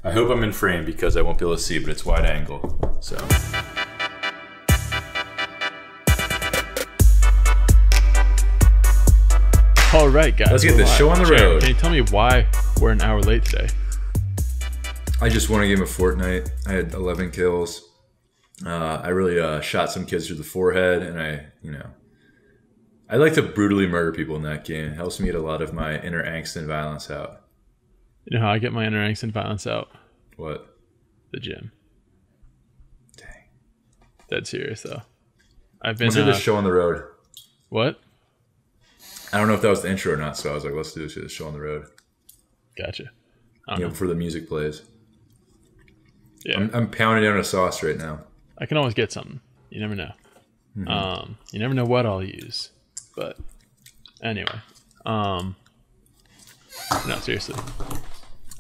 I hope I'm in frame because I won't be able to see, but it's wide angle. So. All right, guys. Let's get this show on the road. Can you tell me why we're an hour late today? I just won a game of Fortnite. I had 11 kills. I really shot some kids through the forehead, and I like to brutally murder people in that game. It helps me get a lot of my inner angst and violence out. You know how I get my inner angst and violence out? What? The gym. Dang. Dead serious, though. I've been... Let's get this show on the road. What? I don't know if that was the intro or not, so I was like, let's do this show on the road. Gotcha. Before the music plays. Yeah. I'm pounding down a sauce right now. I can always get something. You never know. Mm-hmm. You never know what I'll use. But anyway. No, seriously.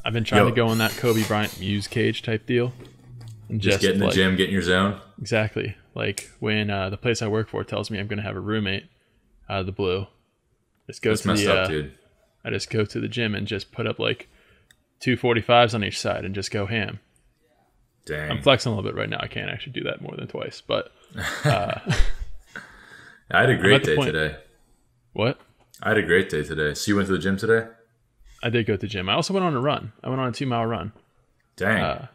I've been trying to go in that Kobe Bryant Muse cage type deal. And just get in the gym, get in your zone? Exactly. Like when the place I work for tells me I'm going to have a roommate out of the blue. That's messed up, dude. I just go to the gym and just put up like 245s on each side and just go ham. Dang. I'm flexing a little bit right now. I can't actually do that more than twice, but I had a great day today. What? I had a great day today. So you went to the gym today? I did go to the gym. I also went on a run. I went on a 2-mile run. Dang.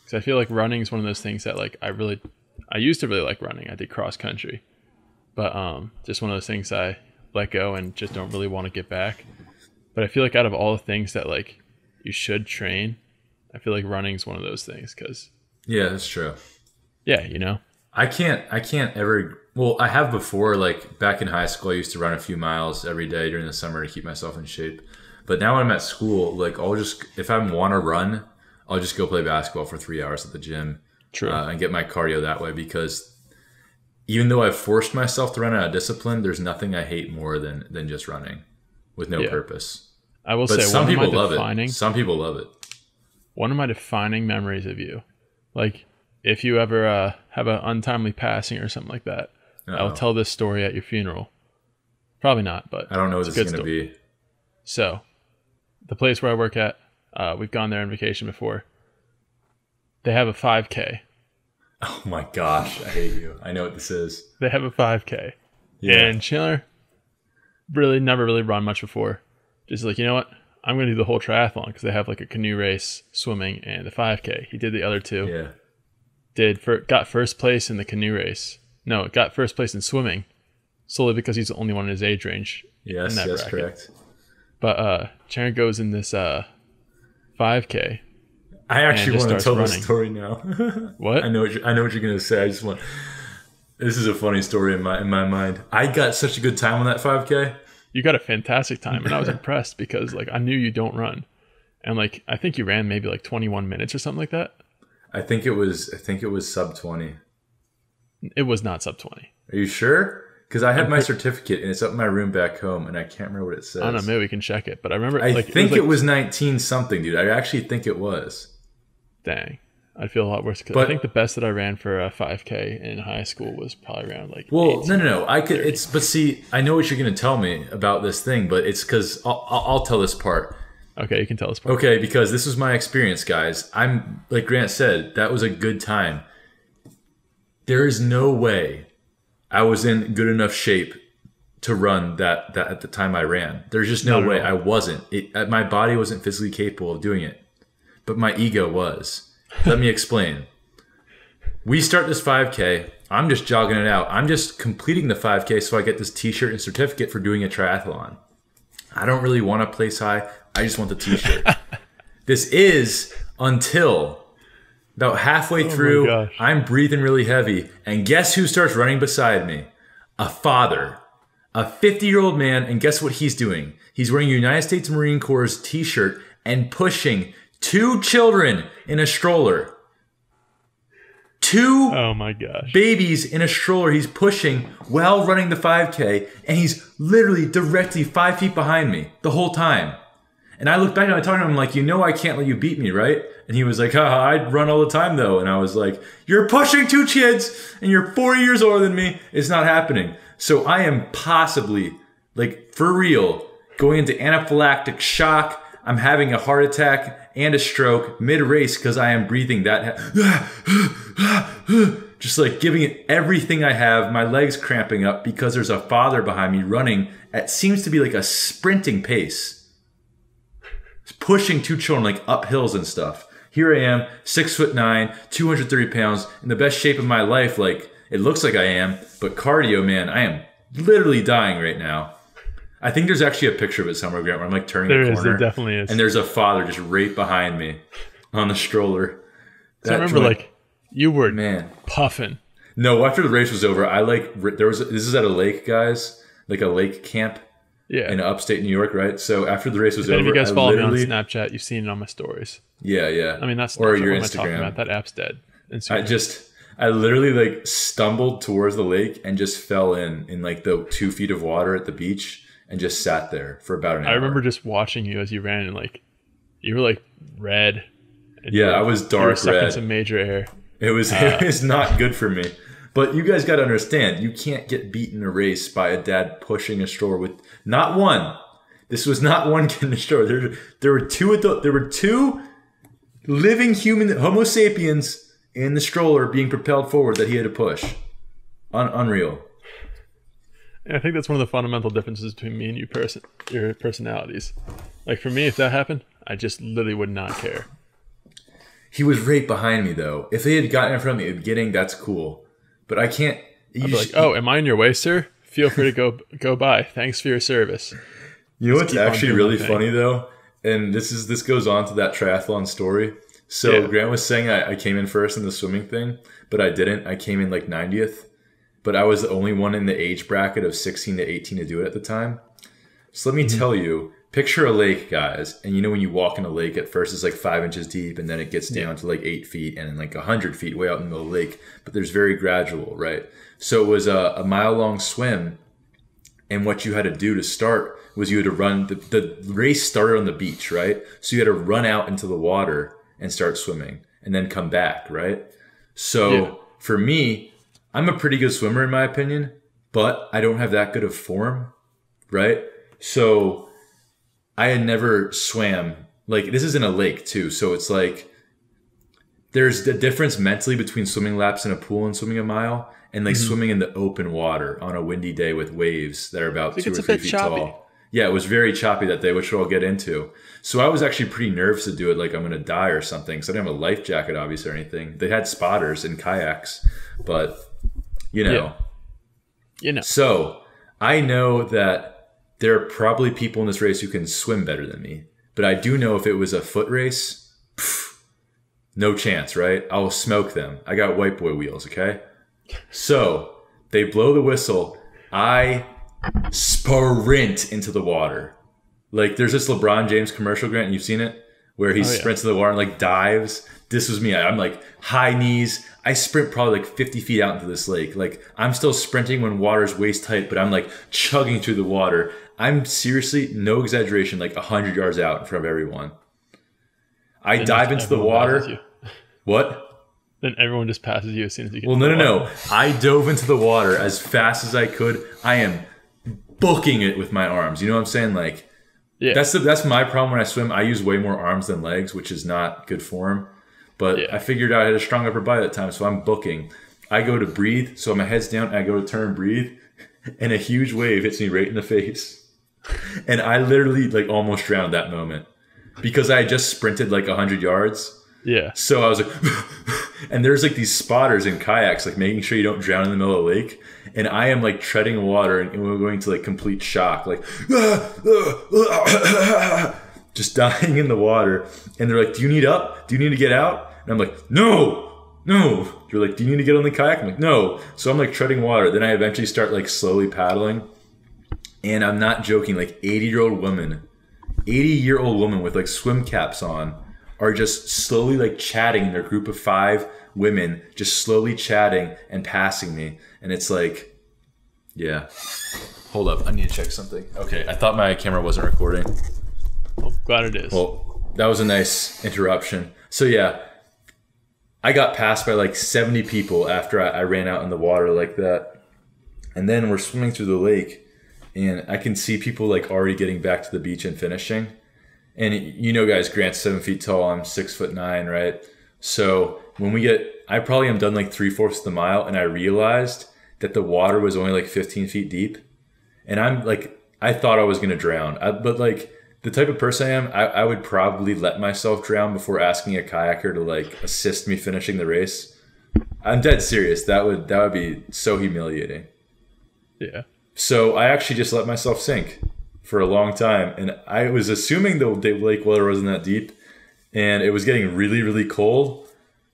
Because I feel like running is one of those things that like I used to really like running. I did cross country, but just one of those things I let go and just don't really want to get back. But I feel like out of all the things that like you should train, I feel like running is one of those things because. Yeah, that's true. Yeah, you know. I can't ever. Well, I have before. Like back in high school, I used to run a few miles every day during the summer to keep myself in shape. But now when I'm at school, like if I want to run, I'll just go play basketball for 3 hours at the gym. True. And get my cardio that way because even though I've forced myself to run out of discipline, there's nothing I hate more than just running with no purpose. I will but say some people love it. Some people love it. One of my defining memories of you, like if you ever have an untimely passing or something like that, I'll tell this story at your funeral. Probably not, but I don't know what this is going to be. So, the place where I work at, we've gone there on vacation before. They have a 5K. Oh my gosh, I hate you. I know what this is. They have a 5K. Yeah. And Chandler never really run much before. Just like, you know what? I'm going to do the whole triathlon because they have like a canoe race, swimming, and the 5K. He did the other two. Yeah. Got first place in the canoe race. No, got first place in swimming solely because he's the only one in his age range. Yes, that's correct. But Chandler goes in this 5K. I actually want to tell the story now. What? I know what you're going to say. This is a funny story in my mind. I got such a good time on that 5K. You got a fantastic time, and I was impressed because like I knew you don't run, and like I think you ran maybe like 21 minutes or something like that. I think it was sub 20. It was not sub 20. Are you sure? Because I have my certificate and it's up in my room back home, and I can't remember what it says. I don't know. Maybe we can check it, but I remember. I think it was 19 something, dude. I actually think it was. Dang. I'd feel a lot worse because I think the best that I ran for a 5K in high school was probably around like. Well, no. I could. 30. But see, I know what you're going to tell me about this thing, but it's because I'll tell this part. Okay, you can tell this part. Okay, because this was my experience, guys. I'm like Grant said, that was a good time. There is no way I was in good enough shape to run that at the time I ran. There's just no way. I wasn't. My body wasn't physically capable of doing it, but my ego was. Let me explain. We start this 5K. I'm just jogging it out. I'm just completing the 5K so I get this t-shirt and certificate for doing a triathlon. I don't really want to place high. I just want the t-shirt. This is until about halfway through, I'm breathing really heavy. And guess who starts running beside me? A father. A 50-year-old man. And guess what he's doing? He's wearing a United States Marine Corps t-shirt and pushing 2 children in a stroller. 2 oh my gosh. Babies in a stroller he's pushing while running the 5K, and he's literally directly 5 feet behind me the whole time. And I look back and I talk to him, I'm like, you know I can't let you beat me, right? And he was like, haha, I run all the time though. And I was like, you're pushing 2 kids and you're 40 years older than me. It's not happening. So I am possibly, like for real, going into anaphylactic shock. I'm having a heart attack and a stroke mid-race because I am breathing that just like giving it everything I have. My legs cramping up because there's a father behind me running at seems to be like a sprinting pace, pushing two children like up hills and stuff. Here I am, 6'9", 230 pounds, in the best shape of my life. Like it looks like I am, but cardio, man, I am literally dying right now. I think there's actually a picture of it somewhere, Grant, where I'm like turning the corner. There definitely is. And there's a father just right behind me on the stroller. So I remember, like, you were puffing. No, after the race was over, this is at a lake, guys, like a lake camp in upstate New York, right? So after the race was over, if you guys follow me on Snapchat, you've seen it on my stories. Yeah, yeah. I mean, that's or not your what Instagram. I'm talking about. That app's dead. I literally like stumbled towards the lake and just fell in like the 2 feet of water at the beach and just sat there for about an hour. I remember just watching you as you ran and like you were like red. Yeah, I was dark red. red. In some major air. It was not good for me. But you guys got to understand, you can't get beat in a race by a dad pushing a stroller with not one. This was not one kid in a stroller. There were two living human Homo sapiens in the stroller being propelled forward that he had to push. Unreal. And I think that's one of the fundamental differences between me and your personalities. Like for me, if that happened, I just literally would not care. He was right behind me though. If they had gotten in front of me at the beginning, that's cool. But I can't. I'd be like, "Oh, am I in your way, sir? Feel free to go by. Thanks for your service." You know what's actually really funny though, and this goes on to that triathlon story. So Grant was saying I came in first in the swimming thing, but I didn't. I came in like 90th, but I was the only one in the age bracket of 16 to 18 to do it at the time. So let me tell you, picture a lake, guys, and you know when you walk in a lake, at first it's like 5 inches deep, and then it gets down to like 8 feet, and then like 100 feet way out in the middle of the lake. But there's very gradual, right? So it was a mile-long swim, and what you had to do to start was you had to run. The race started on the beach, right? So you had to run out into the water and start swimming, and then come back, right? So for me, I'm a pretty good swimmer in my opinion, but I don't have that good of form, right? So I had never swam, like this is in a lake too. So it's like, there's the difference mentally between swimming laps in a pool and swimming a mile and like swimming in the open water on a windy day with waves that are about 2 or 3 feet tall. Yeah, it was very choppy that day, which we'll get into. So I was actually pretty nervous to do it, like I'm going to die or something. So I didn't have a life jacket, obviously, or anything. They had spotters and kayaks, but you know. So I know that there are probably people in this race who can swim better than me. But I do know if it was a foot race, no chance, right? I'll smoke them. I got white boy wheels, okay? So they blow the whistle. I sprint into the water. Like there's this LeBron James commercial, Grant, and you've seen it, where he sprints to the water and like dives. This was me. I'm like high knees. I sprint probably like 50 feet out into this lake. Like I'm still sprinting when water's waist height, but I'm like chugging through the water. I'm seriously, no exaggeration, like 100 yards out in front of everyone. I dive into the water. What? Then everyone just passes you as soon as you get No. I dove into the water as fast as I could. I am booking it with my arms. You know what I'm saying? Like, that's my problem when I swim. I use way more arms than legs, which is not good form. But I figured out I had a strong upper body that time, so I'm booking. I go to breathe, so my head's down, and I go to turn and breathe, and a huge wave hits me right in the face. And I literally like almost drowned that moment because I had just sprinted like 100 yards. Yeah. So I was like, and there's like these spotters in kayaks, like making sure you don't drown in the middle of the lake. And I am like treading water and we're going to like complete shock, like just dying in the water. And they're like, do you need up? Do you need to get out? And I'm like, no. They're like, do you need to get on the kayak? I'm like, no. So I'm like treading water. Then I eventually start like slowly paddling. And I'm not joking, like 80-year-old women with like swim caps on are just slowly like chatting in their group of 5 women, just slowly chatting and passing me. And it's like, yeah. Hold up, I need to check something. Okay, I thought my camera wasn't recording. Well, glad it is. Well, that was a nice interruption. So yeah, I got passed by like 70 people after I ran out in the water like that. And then we're swimming through the lake and I can see people like already getting back to the beach and finishing. And guys, Grant's 7 feet tall. I'm 6'9", right? So I probably am done like 3/4 of the mile, and I realized that the water was only like 15 feet deep, and I'm like, I thought I was gonna drown. But like the type of person I am, I would probably let myself drown before asking a kayaker to like assist me finishing the race. I'm dead serious. That would be so humiliating. Yeah. So I actually just let myself sink for a long time, and I was assuming the lake water wasn't that deep, and it was getting really, really cold,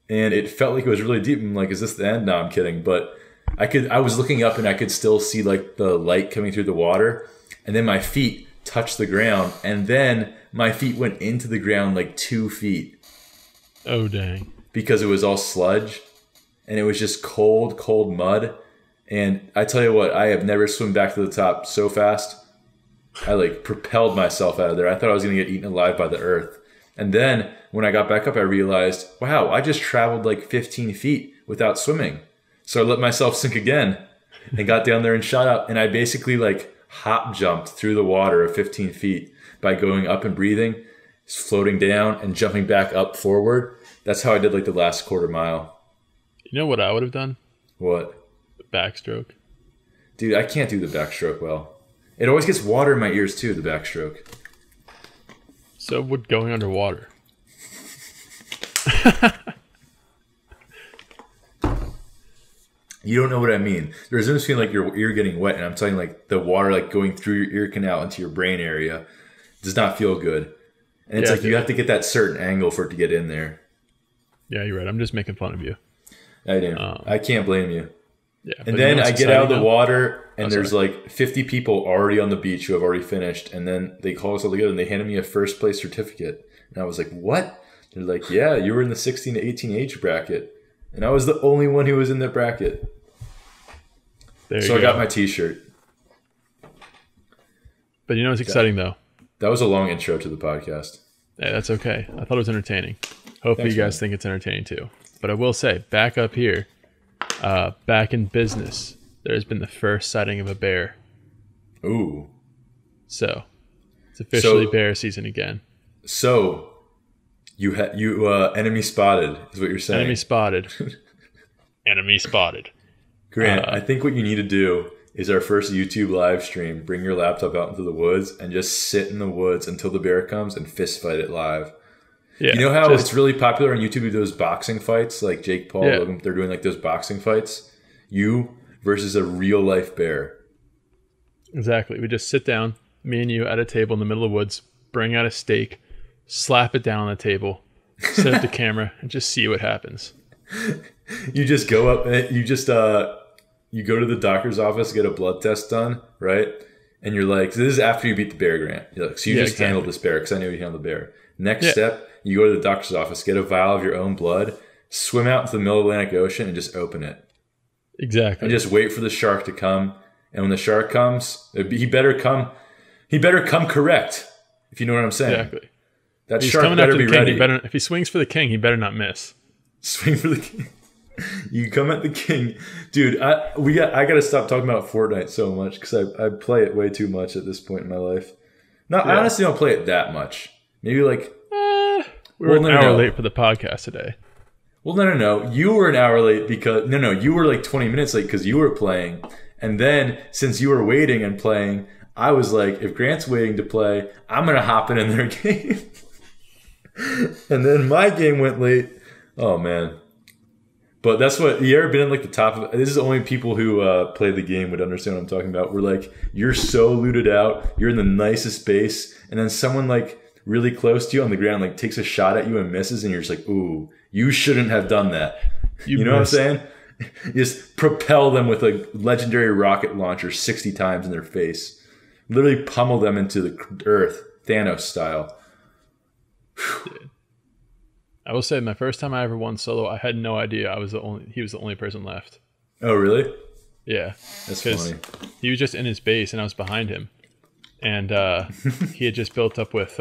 and it felt like it was really deep. I'm like, is this the end? No, I'm kidding. But I was looking up, and I could still see like the light coming through the water, and then my feet touched the ground, and then my feet went into the ground like 2 feet. Oh, dang. Because it was all sludge, and it was just cold mud. And I tell you what, I have never swum back to the top so fast. I like propelled myself out of there. I thought I was going to get eaten alive by the earth. And then when I got back up, I realized, wow, I just traveled like 15 feet without swimming. So I let myself sink again and got down there and shot up. And I basically like hop jumped through the water of 15 feet by going up and breathing, floating down and jumping back up forward. That's how I did like the last quarter mile. You know what I would have done? What? Backstroke. Dude, I can't do the backstroke well. It always gets water in my ears too, the backstroke. So would going underwater. You don't know what I mean. There's a difference between like your ear getting wet, and I'm telling you, like the water like going through your ear canal into your brain area does not feel good. And it's like you have to get that certain angle for it to get in there. Yeah, you're right. I'm just making fun of you. I do. I can't blame you. Yeah, and then I get out of the water, and there's like 50 people already on the beach who have already finished, and then they call us all together, and they handed me a first place certificate. And I was like, what? They're like, yeah, you were in the 16 to 18 age bracket. And I was the only one who was in that bracket. So I got my t-shirt. But you know what's exciting, though? That was a long intro to the podcast. Yeah, that's okay. I thought it was entertaining. Hopefully you guys think it's entertaining, too. But I will say, back up here, back in business, there's been the first sighting of a bear. Ooh. So, it's officially bear season again. So, you enemy spotted is what you're saying. Enemy spotted. Enemy spotted. Grant, I think what you need to do is our first YouTube live stream. Bring your laptop out into the woods and just sit in the woods until the bear comes and fist fight it live. Yeah, you know how it's really popular on YouTube, those boxing fights, like Jake Paul, Logan, they're doing like those boxing fights. You versus a real life bear. Exactly. We just sit down, me and you at a table in the middle of the woods, bring out a steak, slap it down on the table, set up the camera, and just see what happens. You just go up and you go to the doctor's office, get a blood test done, right? And you're like, so this is after you beat the bear, Grant. You're like, so you handled this bear because I knew you handled the bear. Next step, you go to the doctor's office, get a vial of your own blood, swim out into the middle of the Atlantic Ocean, and just open it. Exactly. And just wait for the shark to come. And when the shark comes, he better come correct, if you know what I'm saying. Exactly. That shark better be ready. If he swings for the king, he better not miss. Swing for the king. You come at the king. Dude, I got to stop talking about Fortnite so much because I play it way too much at this point in my life. No, I honestly don't play it that much. Maybe like... we were an hour late for the podcast today. Well, no. You were an hour late because... No, you were like 20 minutes late because you were playing. And then, since you were waiting and playing, I was like, if Grant's waiting to play, I'm going to hop in their game. And then my game went late. Oh, man. But that's what... You ever been in like the top of... This is only people who play the game would understand what I'm talking about. We're like, you're so looted out. You're in the nicest base. And then someone like... really close to you on the ground, like takes a shot at you and misses, and you're just like, ooh, you shouldn't have done that. You know what I'm saying? Just propel them with a legendary rocket launcher 60 times in their face. Literally pummel them into the earth, Thanos style. Dude. I will say, my first time I ever won solo, I had no idea he was the only person left. Oh, really? Yeah. That's funny. He was just in his base, and I was behind him. And he had just built up with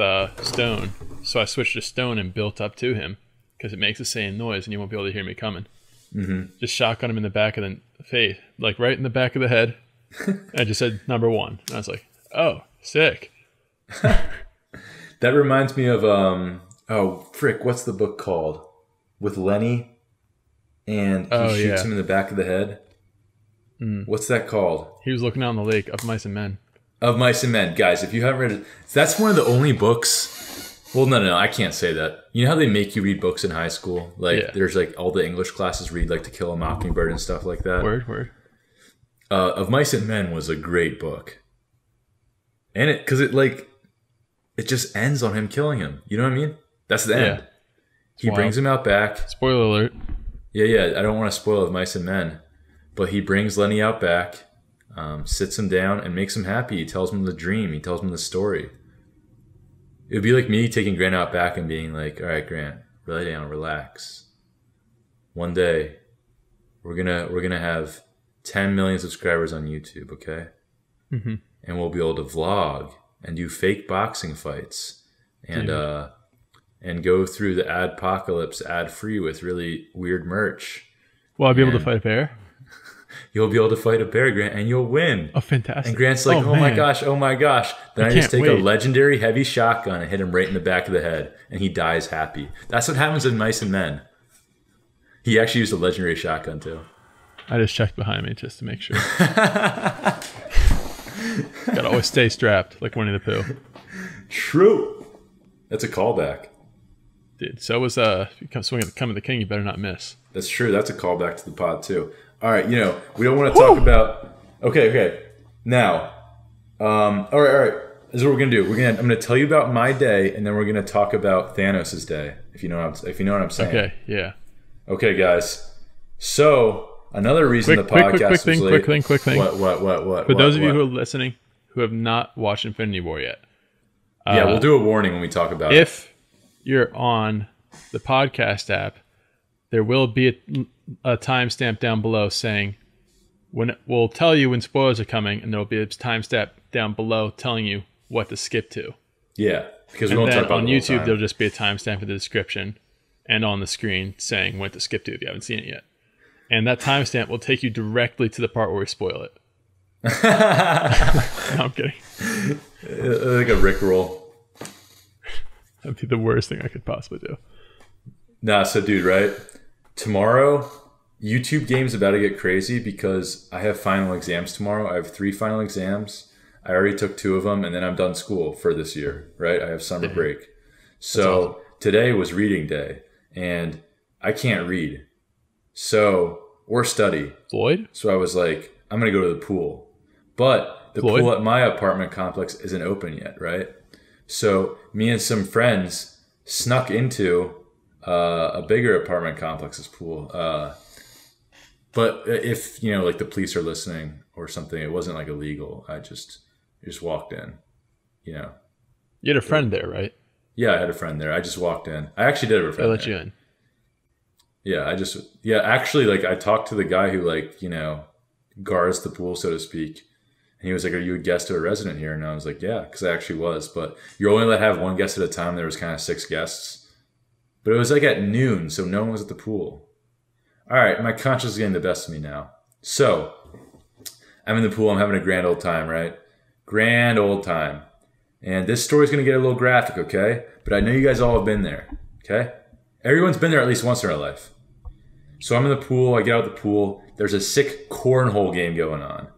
stone. So I switched to stone and built up to him because it makes the same noise and you won't be able to hear me coming. Mm-hmm. Just shotgun him in the back of the face, like right in the back of the head. I just said, number 1. And I was like, oh, sick. That reminds me of oh frick, what's the book called? With Lenny and he shoots him in the back of the head. What's that called? He was looking out on the lake. Of Mice and Men. Of Mice and Men, guys. If you haven't read it, that's one of the only books. Well, no, I can't say that. You know how they make you read books in high school? Like there's like all the English classes read like To Kill a Mockingbird and stuff like that. Word. Of Mice and Men was a great book, and it just ends on him killing him. You know what I mean? That's the end. He brings him out back. Spoiler alert. Yeah. I don't want to spoil Of Mice and Men. But he brings Lenny out back, sits him down, and makes him happy. He tells him the dream. He tells him the story. It would be like me taking Grant out back and being like, all right, Grant, lay down, relax. One day, we're gonna have 10 million subscribers on YouTube, okay? Mm-hmm. And we'll be able to vlog and do fake boxing fights and go through the adpocalypse ad-free with really weird merch. Will I be able to fight a bear? You'll be able to fight a bear, Grant, and you'll win. Oh, fantastic. And Grant's like, oh my gosh. Then I just take a legendary heavy shotgun and hit him right in the back of the head, and he dies happy. That's what happens in Mice and Men. He actually used a legendary shotgun, too. I just checked behind me just to make sure. Gotta always stay strapped, like Winnie the Pooh. True. That's a callback. Dude, so was if you come swinging at the Come of the King, you better not miss. That's true. That's a callback to the pod, too. All right, we don't want to talk about... Okay. Now, all right. This is what we're going to do. I'm going to tell you about my day, and then we're going to talk about Thanos' day, if you know what I'm saying. Okay, yeah. Okay, guys. So, another reason the podcast was late... Quick thing. What? For those of you who are listening who have not watched Infinity War yet. Yeah, we'll do a warning when we talk about it. If you're on the podcast app, there will be a timestamp down below saying when we'll tell you when spoilers are coming, and there will be a timestamp down below telling you what to skip to. Yeah, because we won't talk about on it YouTube. There'll just be a timestamp in the description and on the screen saying when to skip to if you haven't seen it yet. And that timestamp will take you directly to the part where we spoil it. No, I'm kidding. Like a Rickroll. That'd be the worst thing I could possibly do. Nah, so dude, right? Tomorrow, YouTube game's about to get crazy because I have final exams tomorrow. I have 3 final exams. I already took 2 of them, and then I'm done school for this year, right? I have summer break. So awesome. Today was reading day, and I can't read. Or study. Floyd? So I was like, I'm going to go to the pool. But the pool at my apartment complex isn't open yet, right? So me and some friends snuck into a bigger apartment complex's pool. But if, like the police are listening or something, it wasn't like illegal. I just walked in, You had a friend there, right? Yeah, I had a friend there. I just walked in. I actually did have a friend there. They let you in. Yeah, actually, like, I talked to the guy who, like, guards the pool, so to speak. And he was like, are you a guest or a resident here? And I was like, yeah, because I actually was. But you're only allowed to have 1 guest at a time. There was kind of 6 guests. But it was like at noon, so no one was at the pool. All right, my conscience is getting the best of me now. So, I'm in the pool. I'm having a grand old time, right? Grand old time. And this story's going to get a little graphic, okay? But I know you guys all have been there, okay? Everyone's been there at least once in their life. So I'm in the pool. I get out of the pool. There's a sick cornhole game going on.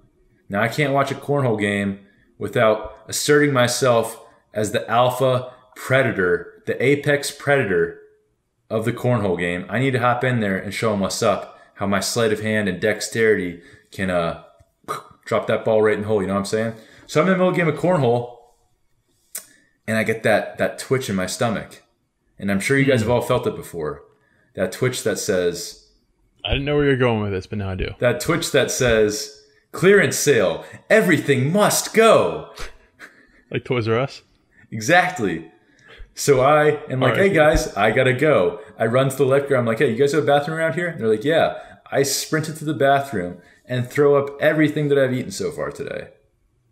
Now, I can't watch a cornhole game without asserting myself as the alpha predator, the apex predator of the cornhole game. I need to hop in there and show them what's up, how my sleight of hand and dexterity can drop that ball right in the hole, you know what I'm saying? So I'm in the middle of a game of cornhole, and I get that twitch in my stomach. And I'm sure you guys have all felt it before. That twitch that says... I didn't know where you're going with this, but now I do. That twitch that says, clearance sale, everything must go. Like Toys R Us? Exactly. So I am like, hey guys, I gotta go. I run to the lifeguard. I'm like, hey, you guys have a bathroom around here? And they're like, yeah. I sprinted to the bathroom and throw up everything that I've eaten so far today.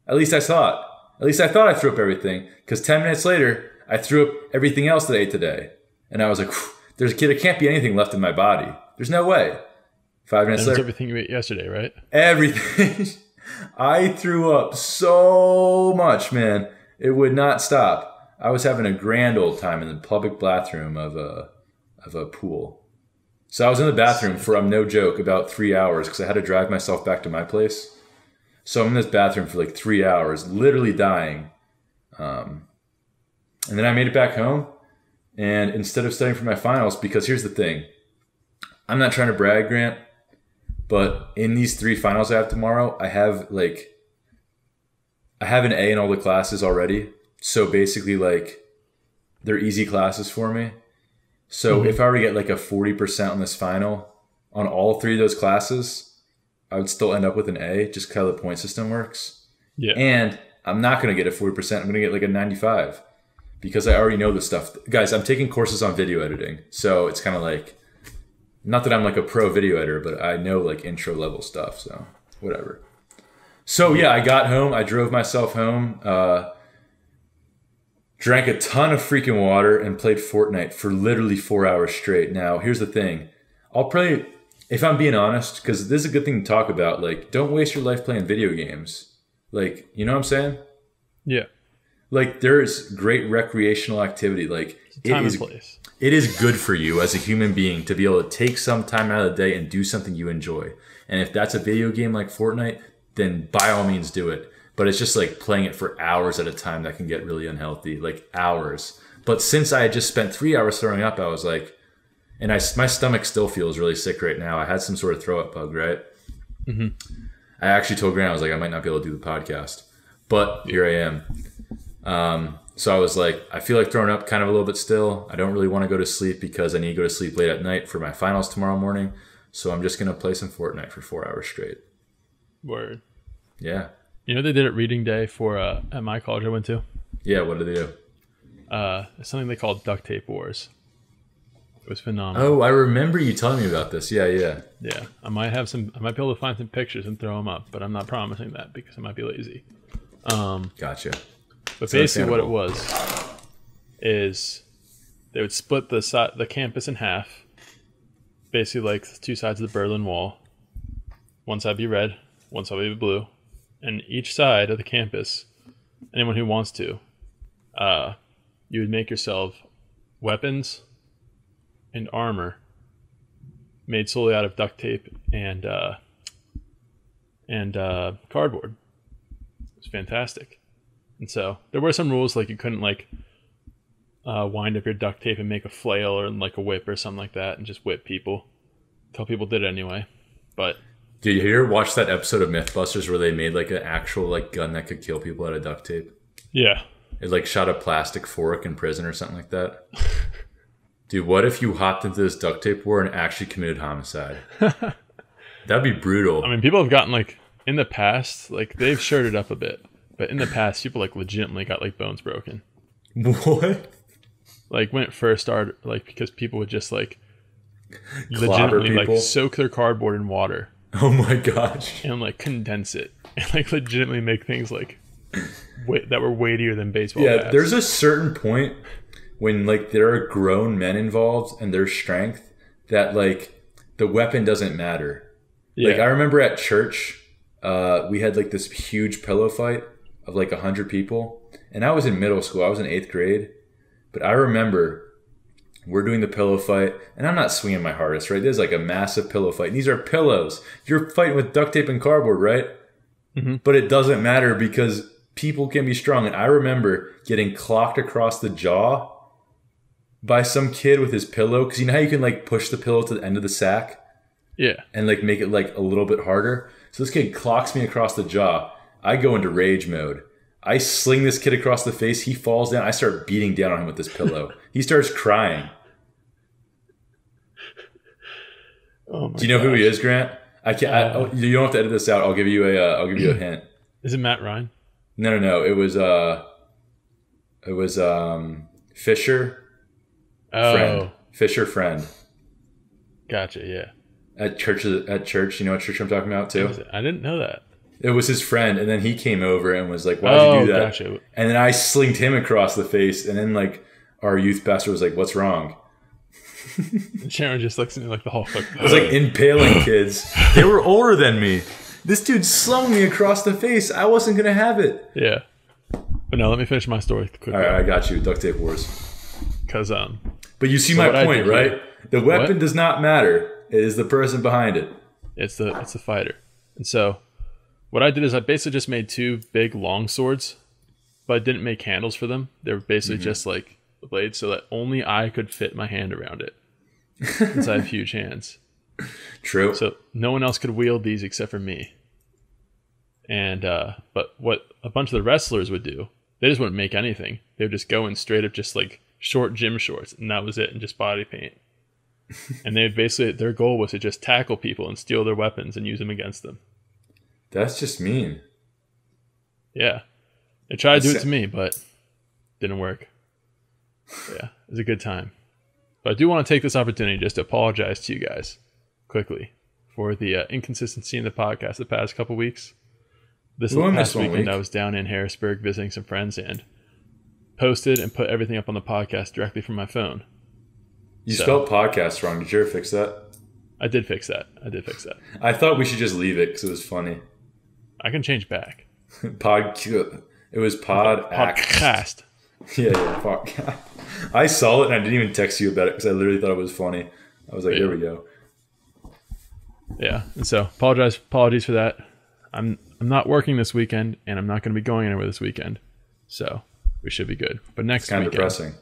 At least I thought. I threw up everything. Because 10 minutes later, I threw up everything else that I ate today. And I was like, there can't be anything left in my body. There's no way. 5 minutes later. Everything you ate yesterday, right? Everything. I threw up so much, man. It would not stop. I was having a grand old time in the public bathroom of a pool. So I was in the bathroom for, I'm no joke, about 3 hours because I had to drive myself back to my place. So I'm in this bathroom for like 3 hours, literally dying. And then I made it back home. And instead of studying for my finals, because here's the thing. I'm not trying to brag, Grant, but in these 3 finals I have tomorrow, I have an A in all the classes already. So basically, like, they're easy classes for me. So if I were to get like a 40% on this final, on all 3 of those classes, I would still end up with an A, just because how the point system works. Yeah. And I'm not going to get a 40%. I'm going to get like a 95 because I already know this stuff. Guys, I'm taking courses on video editing. So it's kind of like, not that I'm like a pro video editor, but I know like intro level stuff. So whatever. So yeah, I got home. I drove myself home. Drank a ton of freaking water and played Fortnite for literally 4 hours straight. Now, here's the thing. I'll probably, if I'm being honest, because this is a good thing to talk about, like, don't waste your life playing video games. Like, you know what I'm saying? Yeah. Like, there's great recreational activity. Like, time and place. It is good for you as a human being to be able to take some time out of the day and do something you enjoy. And if that's a video game like Fortnite, then by all means do it. But it's just like playing it for hours at a time that can get really unhealthy, like hours. But since I had just spent 3 hours throwing up, I was like, and my stomach still feels really sick right now. I had some sort of throw up bug, right? Mm-hmm. I actually told Grant, I was like, I might not be able to do the podcast, but here I am. So I was like, I feel like throwing up kind of a little bit still. I don't really want to go to sleep because I need to go to sleep late at night for my finals tomorrow morning. So I'm just going to play some Fortnite for 4 hours straight. Word. Yeah. You know what they did at reading day for at my college I went to? Yeah, what did they do? It's something they called duct tape wars. It was phenomenal. Oh, I remember you telling me about this. Yeah. Yeah, I might be able to find some pictures and throw them up, but I'm not promising that because I might be lazy. Gotcha. But basically what it was is they would split the campus in half, basically like 2 sides of the Berlin Wall. One side be red, one side be blue. And each side of the campus, anyone who wants to, you would make yourself weapons and armor made solely out of duct tape and cardboard. It was fantastic. And so there were some rules, like you couldn't wind up your duct tape and make a flail or like a whip or something like that and just whip people. Until people did it anyway. But did you watch that episode of Mythbusters where they made like an actual like gun that could kill people out of duct tape? Yeah. It like shot a plastic fork in prison or something like that. Dude, what if you hopped into this duct tape war and actually committed homicide? That'd be brutal. I mean, people have gotten like in the past, like they've shirted up a bit, but in the past, people like legitimately got like bones broken. What? Like when it first started, like because people would just like legitimately like soak their cardboard in water. Oh my gosh. And like condense it and like legitimately make things like that were weightier than baseball bats. There's a certain point when like there are grown men involved and their strength that like the weapon doesn't matter. Yeah. Like I remember at church, we had like this huge pillow fight of like 100 people. And I was in middle school. I was in 8th grade. But I remember we're doing the pillow fight, and I'm not swinging my hardest, right? There's like a massive pillow fight. And these are pillows. You're fighting with duct tape and cardboard, right? Mm-hmm. But it doesn't matter because people can be strong. And I remember getting clocked across the jaw by some kid with his pillow. Because you know how you can like push the pillow to the end of the sack? Yeah. And like make it like a little bit harder. So this kid clocks me across the jaw. I go into rage mode. I sling this kid across the face. He falls down. I start beating down on him with this pillow. He starts crying. Oh my Do you know who he is, Grant? I can't. You don't have to edit this out. I'll give you a hint. Is it Matt Ryan? No. It was Fisher. Friend. Fisher friend. Gotcha. Yeah. At church, you know what church I'm talking about too? I didn't know that. It was his friend, and then he came over and was like, "Why'd you do that?" Gotcha. And then I slinged him across the face, and then like our youth pastor was like, "What's wrong?" And Sharon just looks at me like the Hulk. I was like impaling kids. They were older than me. This dude slung me across the face. I wasn't gonna have it. Yeah. But no, let me finish my story quickly. All right, I got you. Duct tape wars. Because But you see my point, right? The weapon does not matter. It is the person behind it. It's the fighter. And so what I did is I basically just made 2 big long swords, but I didn't make handles for them. They were basically just like the blade, so that only I could fit my hand around it. Since I have huge hands. True. So no one else could wield these except for me. And but what a bunch of the wrestlers would do, they just wouldn't make anything. They would just go in straight up just like short gym shorts, and that was it, and just body paint. And they basically, their goal was to just tackle people and steal their weapons and use them against them. That's just mean. Yeah. They tried to do it to me, but didn't work. Yeah, it was a good time. But I do want to take this opportunity just to apologize to you guys quickly for the inconsistency in the podcast the past couple weeks. This past weekend, I was down in Harrisburg visiting some friends and posted and put everything up on the podcast directly from my phone. You spelled podcast wrong. Did you ever fix that? I did fix that. I thought we should just leave it because it was funny. I can change back. It was podcast. Yeah, podcast. I saw it and I didn't even text you about it because I literally thought it was funny. I was like, here we go. Yeah, and so apologies for that. I'm not working this weekend, and I'm not going to be going anywhere this weekend, so we should be good. But next weekend, depressing.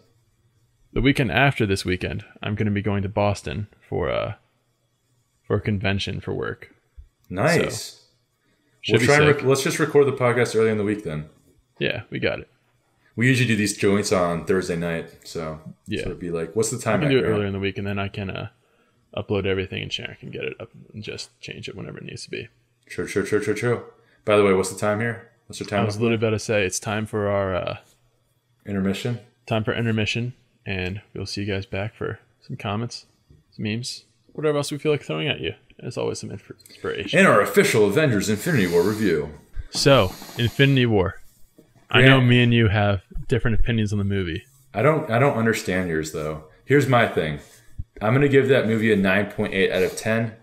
The weekend after this weekend, I'm going to be going to Boston for a convention for work. Nice. So, let's just record the podcast early in the week then. Yeah, we got it. We usually do these joints on Thursday night, so it'd be like, what's the time? I can do it earlier in the week, and then I can upload everything, and Sharon can get it up and just change it whenever it needs to be. True. By the way, what's the time here? What's the time? I was literally about to say it's time for our intermission. Time for intermission, and we'll see you guys back for some comments, some memes, whatever else we feel like throwing at you. As always, some inspiration. In our official Avengers Infinity War review. So, Infinity War. I know me and you have different opinions on the movie. I don't understand yours though. Here's my thing. I'm gonna give that movie a 9.8 out of 10.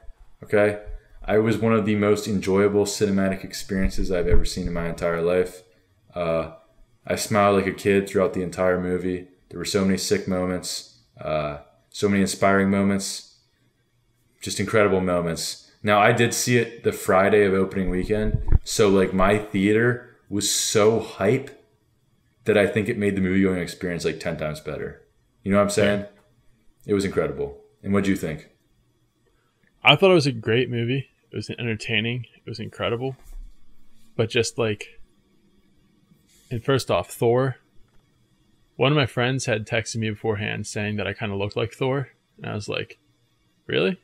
Okay. I was one of the most enjoyable cinematic experiences I've ever seen in my entire life. I smiled like a kid throughout the entire movie. There were so many sick moments, so many inspiring moments, just incredible moments. Now, I did see it the Friday of opening weekend, so like my theater was so hype that I think it made the movie going experience like 10 times better. You know what I'm saying? Yeah. It was incredible. And what'd you think? I thought it was a great movie. It was entertaining. It was incredible. But just like, and first off, Thor. One of my friends had texted me beforehand saying that I kind of looked like Thor. And I was like, really?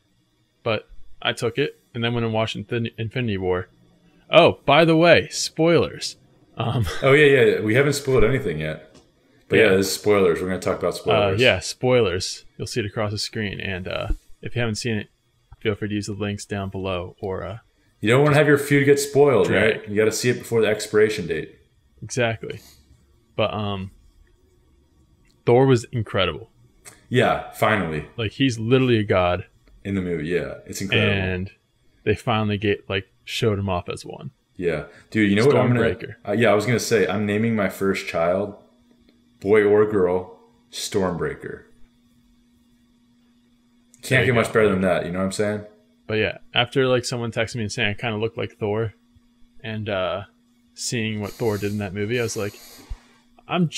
But I took it. And then when I watched Infinity War. Oh, by the way, spoilers. Oh, yeah. We haven't spoiled anything yet. But yeah, there's spoilers. We're going to talk about spoilers. Spoilers. You'll see it across the screen. And if you haven't seen it, feel free to use the links down below. Or you don't want to have your feud get spoiled, right? You got to see it before the expiration date. Exactly. But Thor was incredible. Yeah, finally. Like, he's literally a god. In the movie, yeah. It's incredible. And they finally showed him off as one. Yeah. Dude, you know what I'm going to... I was going to say, I'm naming my first child, boy or girl, Stormbreaker. Can't get much better than that, you know what I'm saying? But yeah, after someone texted me and saying I kind of looked like Thor, and seeing what Thor did in that movie, I was like, I'm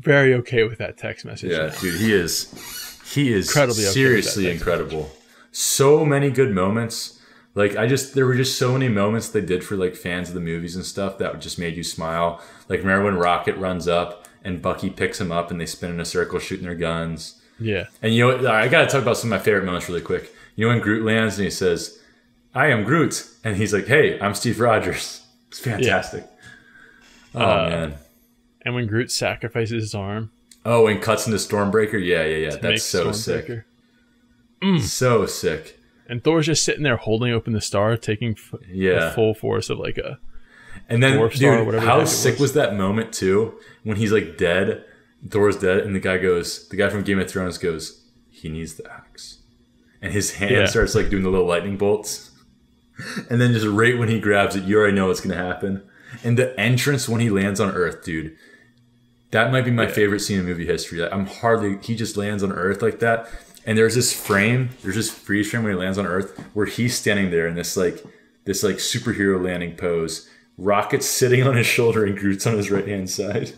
very okay with that text message. Yeah, now. Dude, he is incredibly seriously incredible. So many good moments. There were just so many moments they did for fans of the movies and stuff that just made you smile. Like, remember when Rocket runs up and Bucky picks him up and they spin in a circle shooting their guns? Yeah. And you know, I gotta talk about some of my favorite moments really quick. You know when Groot lands and he says, "I am Groot," and he's like, "Hey, I'm Steve Rogers." It's fantastic. Yeah. Oh man. And when Groot sacrifices his arm. Oh, and cuts into Stormbreaker. Yeah. That's so sick. So sick. And Thor's just sitting there holding open the star, taking the full force of a and then, dwarf star or whatever. How sick was that moment too? When he's dead, Thor's dead, and the guy from Game of Thrones goes, "He needs the axe," and his hand starts doing the little lightning bolts, and then just right when he grabs it, you already know what's gonna happen. And the entrance when he lands on Earth, dude. That might be my favorite scene in movie history. He just lands on Earth like that. And there's this freeze frame when he lands on Earth where he's standing there in this superhero landing pose. Rocket's sitting on his shoulder and Groot's on his right hand side.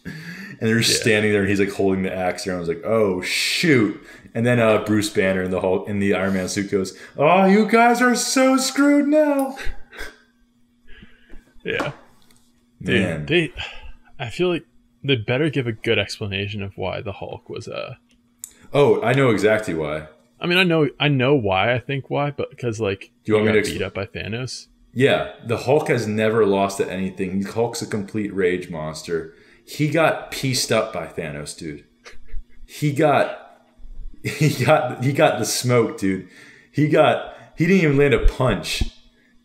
And they're just standing there and he's like holding the axe there. And I was like, oh shoot. And then Bruce Banner in the Iron Man suit goes, oh, you guys are so screwed now. Yeah. Man. I feel like they better give a good explanation of why the Hulk was Oh, I know exactly why. I mean, I know why. I think why, but because like do you want me to beat up by Thanos. Yeah, the Hulk has never lost at anything. Hulk's a complete rage monster. He got pieced up by Thanos, dude. He got the smoke, dude. He didn't even land a punch.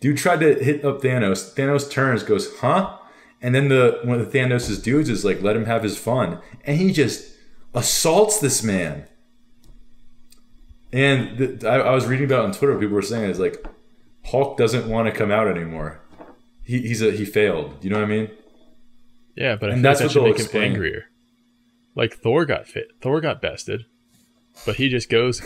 Dude tried to hit up Thanos. Thanos turns, goes, huh? And then one of the Thanos' dudes is like, let him have his fun. And he just assaults this man. And I was reading about it on Twitter, people were saying it's like, Hulk doesn't want to come out anymore. He failed. You know what I mean? Yeah, but I think that should make him angrier. Like Thor got bested, but he just gets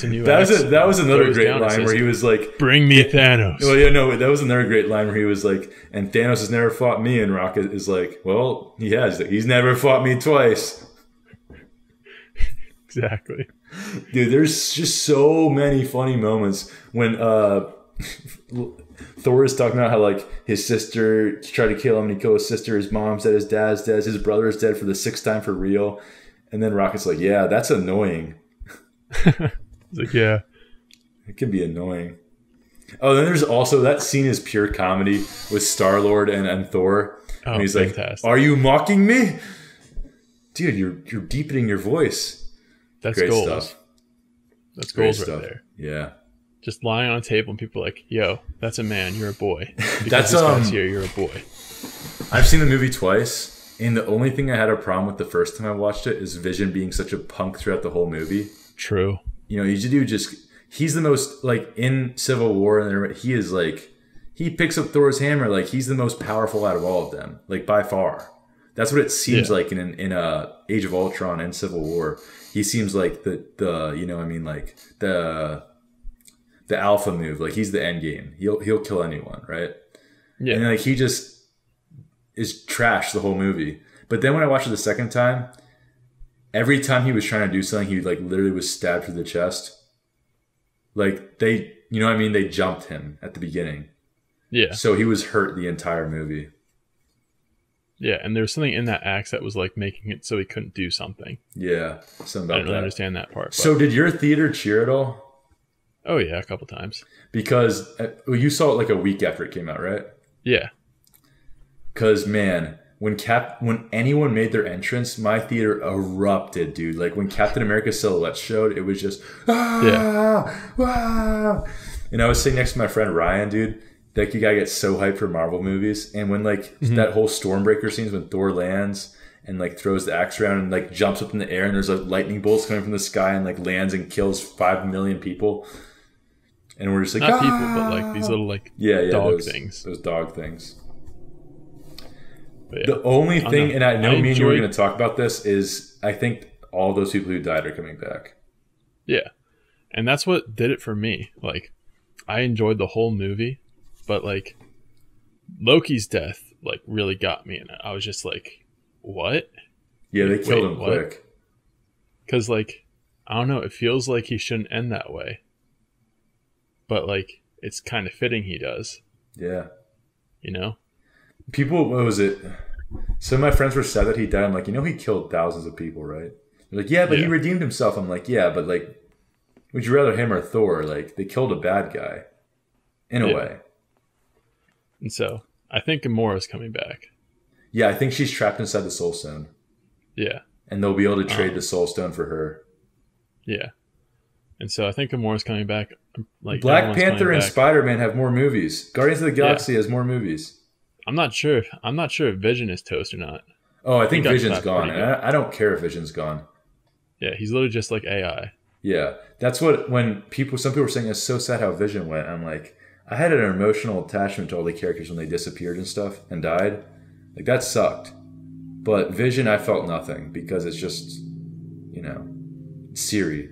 a new axe. That was another great line where he was like, "Bring me Thanos." Well, yeah, no, that was another great line where he was like, "And Thanos has never fought me," and Rocket is like, "Well, he has. He's never fought me twice." Exactly. Dude, there's just so many funny moments when Thor is talking about how like his sister tried to kill him and he killed his sister, his mom's dead, his dad's dead, his brother is dead for the 6th time for real. And then Rocket's like, yeah, that's annoying. He's like, yeah. It can be annoying. Oh, then there's also that scene is pure comedy with Star-Lord and Thor. Oh, and he's fantastic. like, are you mocking me? Dude, you're deepening your voice. That's great goals. stuff. That's Great goals stuff. right there. Yeah. Just lying on a table and people are like, yo, that's a man, you're a boy. Because That's this guy's here, you're a boy. I've seen the movie twice, and the only thing I had a problem with the first time I watched it is Vision being such a punk throughout the whole movie. True. You know, he's the most, like, in Civil War, and he is, like, he picks up Thor's hammer, like, he's the most powerful out of all of them, like, by far. That's what it seems like in Age of Ultron and Civil War. He seems like the you know what I mean, like, the alpha move, like, he's the end game. He'll kill anyone, right? Yeah. And, like, he just is trash the whole movie. But then when I watched it the second time, every time he was trying to do something, he like literally was stabbed through the chest. Like you know what I mean? They jumped him at the beginning. Yeah. So he was hurt the entire movie. Yeah, and there was something in that axe that was like making it so he couldn't do something. Yeah, something about that. I didn't really understand that part. But. So did your theater cheer at all? Oh yeah, a couple times. Because you saw it like a week after it came out, right? Yeah. Because man, when anyone made their entrance, my theater erupted, dude. Like when Captain America Silhouette showed, it was just ah. And I was sitting next to my friend Ryan, dude. That guy gets so hyped for Marvel movies, and when like that whole Stormbreaker scenes when Thor lands and like throws the axe around and like jumps up in the air and there's like lightning bolts coming from the sky and like lands and kills 5 million people, and we're just like not people, but like these little like dog things. Those dog things. Yeah. The only thing, and I know me and you were going to talk about this, is I think all those people who died are coming back. Yeah, and that's what did it for me. Like, I enjoyed the whole movie. But like Loki's death like really got me, and I was just like, what? Yeah, they killed him quick. Because like, I don't know, it feels like he shouldn't end that way. But like, it's kind of fitting he does. Yeah. You know? People, what was it? Some of my friends were sad that he died. I'm like, you know, he killed thousands of people, right? They're like, yeah, but he redeemed himself. I'm like, yeah, but like, would you rather him or Thor? Like, they killed a bad guy. In a way. And so, I think Gamora's coming back. Yeah, I think she's trapped inside the Soul Stone. Yeah. And they'll be able to trade the Soul Stone for her. Yeah. And so, I think Gamora's coming back. Like Black Panther and Spider-Man have more movies. Guardians of the Galaxy has more movies. I'm not sure if Vision is toast or not. Oh, I think Vision's gone. And I don't care if Vision's gone. Yeah, he's literally just like AI. Yeah. That's what, some people were saying it's so sad how Vision went. I'm like, I had an emotional attachment to all the characters when they disappeared and stuff and died. Like, that sucked. But Vision, I felt nothing because it's just, Siri.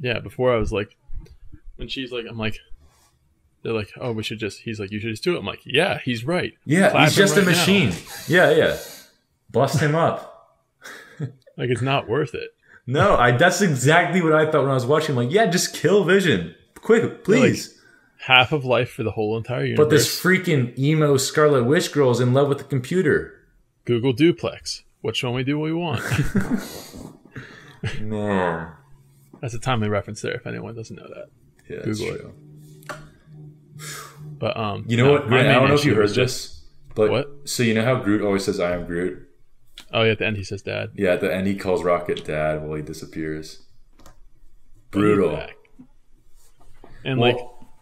Yeah, before I was like, when she's like, I'm like, they're like, oh, he's like, you should just do it. I'm like, yeah, he's right. Yeah, Clap he's just right a machine. now. Yeah. Bust him up. Like, it's not worth it. No, that's exactly what I thought when I was watching. I'm like, yeah, just kill Vision. Quick, please. Like, half of life for the whole entire universe. But this freaking emo Scarlet Witch girl is in love with the computer. Google duplex. Which one we do what we want. Man. That's a timely reference there if anyone doesn't know that. Yeah, Google that's true. But you know what? I don't know if you heard this, but what? So you know how Groot always says "I am Groot"? Oh yeah, at the end he says "Dad." Yeah, at the end he calls Rocket Dad while he disappears. Brutal. And like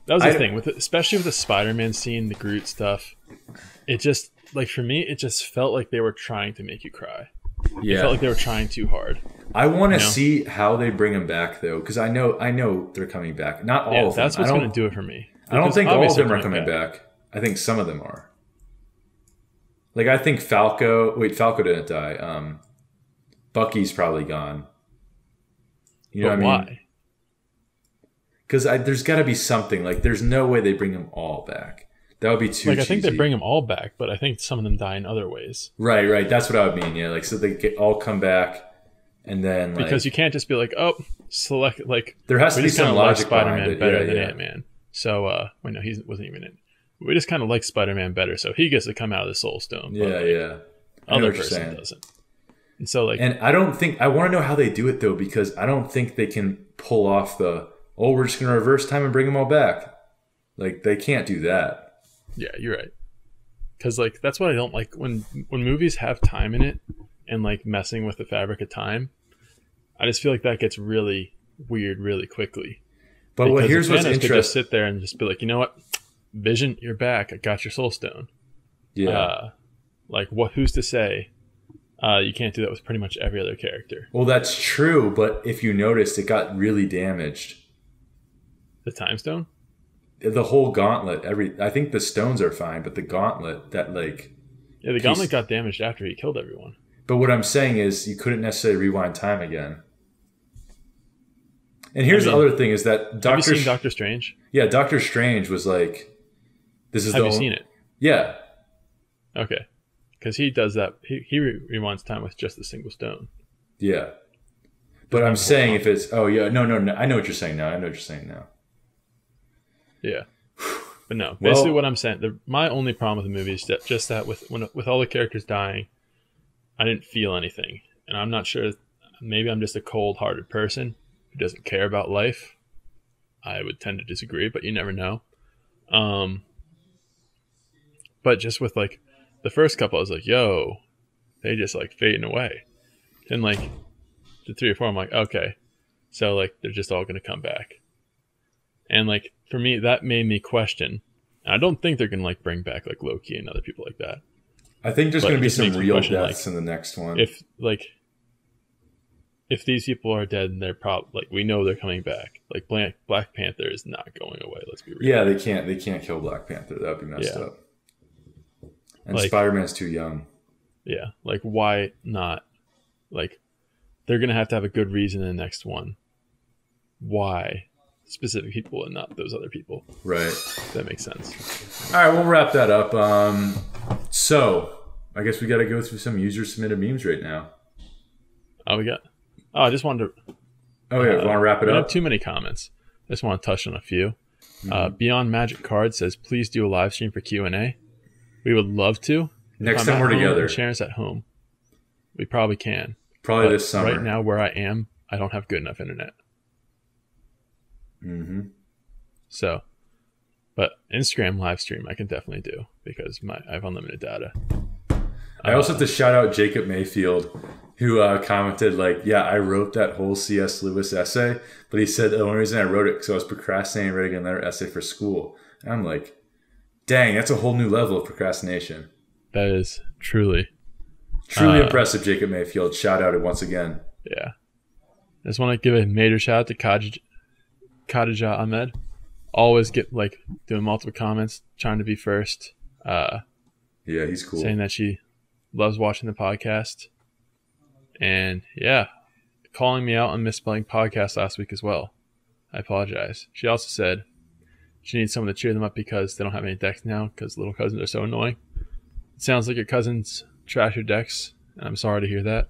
that was the thing with especially with the Spider-Man scene, the Groot stuff. It just like for me, it just felt like they were trying to make you cry. Yeah, it felt like they were trying too hard. I want to see how they bring him back though, because I know they're coming back. Not all of them. That's what's going to do it for me. I don't think all of them are coming back. I think some of them are. Like I think Falco didn't die. Bucky's probably gone. You know what I mean? Because there's got to be something. Like there's no way they bring them all back. That would be too cheesy. I think they bring them all back, but I think some of them die in other ways. Right. That's what I would mean. Yeah, like so they all come back. And then, because you can't just be like, oh, select like there has to be some logic Spider-Man behind it. better than Ant-Man. So, no, he wasn't even in. We just kind of like Spider-Man better, so he gets to come out of the Soul Stone. Yeah. Other person doesn't. And so, like, and I want to know how they do it though, because I don't think they can pull off we're just going to reverse time and bring them all back. Like they can't do that. Yeah, you're right. Because like that's what I don't like when movies have time in it. And like messing with the fabric of time, I just feel like that gets really weird really quickly. But here's what's interesting: could just sit there and just be like, you know what, Vision, you're back. I got your Soul Stone. Yeah. Like who's to say you can't do that with pretty much every other character? Well, that's true, but if you noticed, it got really damaged. The Time Stone, the whole gauntlet. I think the stones are fine, but the gauntlet the gauntlet got damaged after he killed everyone. But what I'm saying is you couldn't necessarily rewind time again. And here's the other thing is that Have you seen Doctor Strange? Yeah, Doctor Strange was like, this is Have you seen it? Yeah. Okay. Because he does that. He rewinds time with just a single stone. Yeah. But I'm saying if it's, no. I know what you're saying now. Yeah. But no, basically what I'm saying, my only problem with the movie is that just that with all the characters dying, I didn't feel anything. And I'm not sure, maybe I'm just a cold-hearted person who doesn't care about life. I would tend to disagree, but you never know. But just with like the first couple, I was like, yo, they just like fading away. And like the 3 or 4, I'm like, okay. So like they're just all going to come back. And like for me, that made me question. I don't think they're going to like bring back like Loki and other people like that. I think there's going to be some real deaths in the next one. If these people are dead, and they're probably like we know they're coming back. Like Black Panther is not going away. Let's be real. Yeah, they can't kill Black Panther. That would be messed up. And like, Spider-Man's too young. Yeah, like why not? Like they're going to have a good reason in the next one. Why specific people and not those other people? Right. That makes sense. All right, we'll wrap that up. So I guess we got to go through some user submitted memes right now. I just wanted to. Oh yeah, want to wrap it up? I have too many comments. I just want to touch on a few. Beyond Magic Card says, please do a live stream for Q&A. We would love to. Next time we're together. Sharon's at home. We probably can. Probably this summer. Right now, where I am, I don't have good enough internet. Mm-hmm. So, but Instagram live stream I can definitely do because I have unlimited data. I also have to shout out Jacob Mayfield, who commented like, yeah, I wrote that whole C.S. Lewis essay, but he said the only reason I wrote it because I was procrastinating writing another essay for school. And I'm like, dang, that's a whole new level of procrastination. That is truly impressive, Jacob Mayfield. Shout out it once again. Yeah. I just want to give a major shout out to Khadija Ahmed. always get like doing multiple comments, trying to be first. Yeah, he's cool. Saying that she loves watching the podcast. And yeah, calling me out on misspelling podcast last week as well. I apologize. She also said she needs someone to cheer them up because they don't have any decks now because little cousins are so annoying. It sounds like your cousins trash your decks, and I'm sorry to hear that.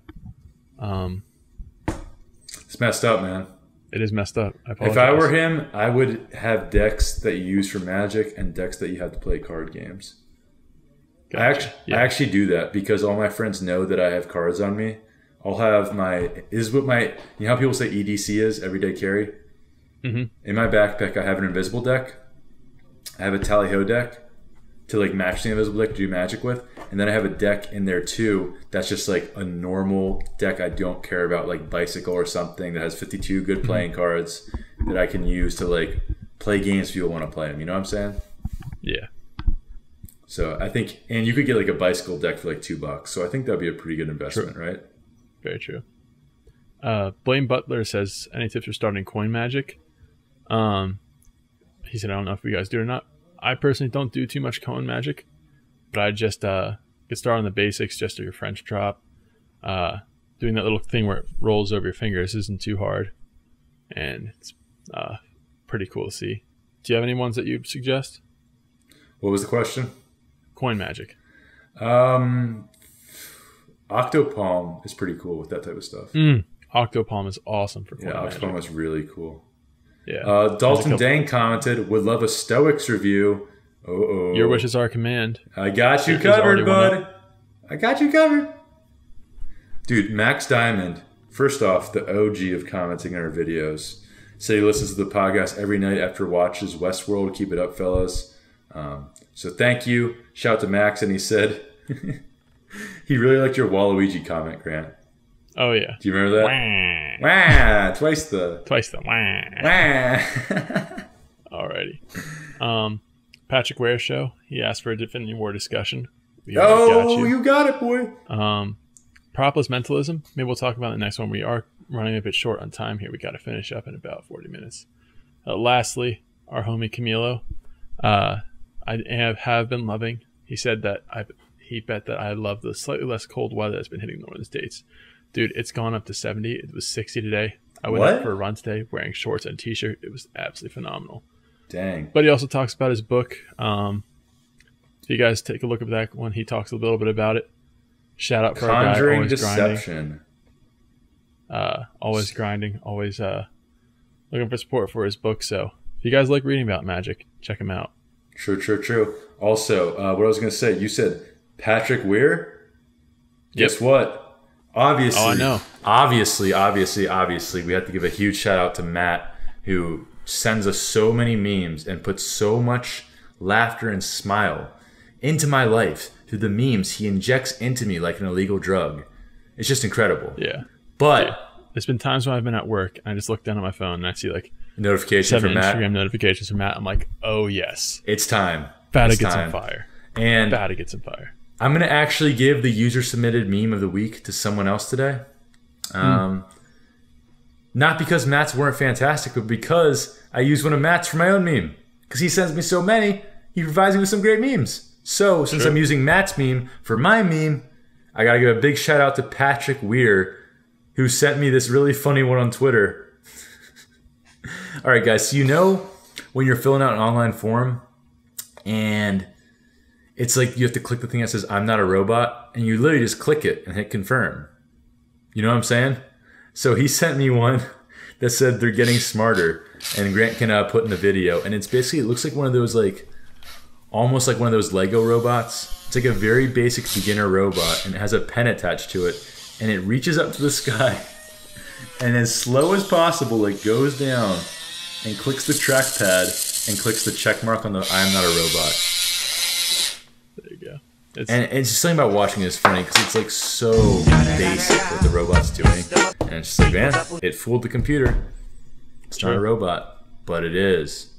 It's messed up, man. It is messed up. I apologize. If I were him, I would have decks that you use for Magic and decks that you have to play card games. Gotcha. I actually do that because all my friends know that I have cards on me. I'll have you know how people say EDC is, everyday carry? Mm-hmm. In my backpack, I have an invisible deck. I have a Tally-Ho deck to like match the invisible deck to do Magic with. And then I have a deck in there too that's just like a normal deck I don't care about, like Bicycle or something that has 52 good playing cards that I can use to like play games if people want to play them. You know what I'm saying? Yeah. So I think, and you could get like a Bicycle deck for like $2. So I think that'd be a pretty good investment, right? Very true. Blaine Butler says, any tips for starting coin magic? He said, I don't know if you guys do or not. I personally don't do too much coin magic, but I just get started on the basics, just your French drop. Doing that little thing where it rolls over your fingers isn't too hard, and it's pretty cool to see. Do you have any ones that you'd suggest? What was the question? Coin magic. Octopalm is pretty cool with that type of stuff. Octopalm is awesome for coin magic. Octopalm is really cool. Yeah. Dalton Dang commented, would love a Stoics review. Your wishes are command. I got you covered, bud. I got you covered. Dude, Max Diamond, first off, the OG of commenting on our videos. Said he listens to the podcast every night after watches Westworld. Keep it up, fellas. So thank you. Shout out to Max. And he said he really liked your Waluigi comment, Grant. Oh, yeah. Do you remember that? Wah! Twice the wah. Alrighty. Patrick Ware Show. He asked for a Infinity War discussion. You got it, boy. Propless mentalism. Maybe we'll talk about the next one. We are running a bit short on time here. We got to finish up in about 40 minutes. Lastly, our homie Camilo. I have been loving. He said that he bet that I love the slightly less cold weather that's been hitting the northern states. Dude, it's gone up to 70. It was 60 today. I went out for a run today wearing shorts and t-shirt. It was absolutely phenomenal. Dang. But he also talks about his book. If you guys take a look at that one, he talks a little bit about it. Shout out for our guy, Conjuring always Deception. Always grinding, always looking for support for his book. So if you guys like reading about magic, check him out. True. Also, what I was going to say, you said Patrick Weir? Yep. Guess what? Obviously, I know. Obviously, we have to give a huge shout out to Matt, who sends us so many memes and puts so much laughter and smile into my life through the memes he injects into me like an illegal drug. It's just incredible. Yeah. But there's been times when I've been at work and I just look down at my phone and I see like notification from Matt. Instagram notifications from Matt. I'm like, oh yes, it's time. About to get some fire. I'm going to actually give the user-submitted meme of the week to someone else today. Not because Matt's weren't fantastic, but because I use one of Matt's for my own meme. Because he sends me so many, he provides me with some great memes. So, since I'm using Matt's meme for my meme, I got to give a big shout-out to Patrick Weir, who sent me this really funny one on Twitter. All right, guys. So, you know when you're filling out an online form and it's like you have to click the thing that says, I'm not a robot, and you literally just click it and hit confirm. You know what I'm saying? So he sent me one that said they're getting smarter, and Grant can put in the video. And it's basically, it looks like one of those, like, almost like one of those Lego robots. It's like a very basic beginner robot, and it has a pen attached to it, and it reaches up to the sky, and as slow as possible, it goes down and clicks the trackpad and clicks the check mark on the I am not a robot. There you go. And it's just something about watching it is funny because it's like so basic what the robot's doing. And it's just like, man, it fooled the computer. It's not a robot, but it is.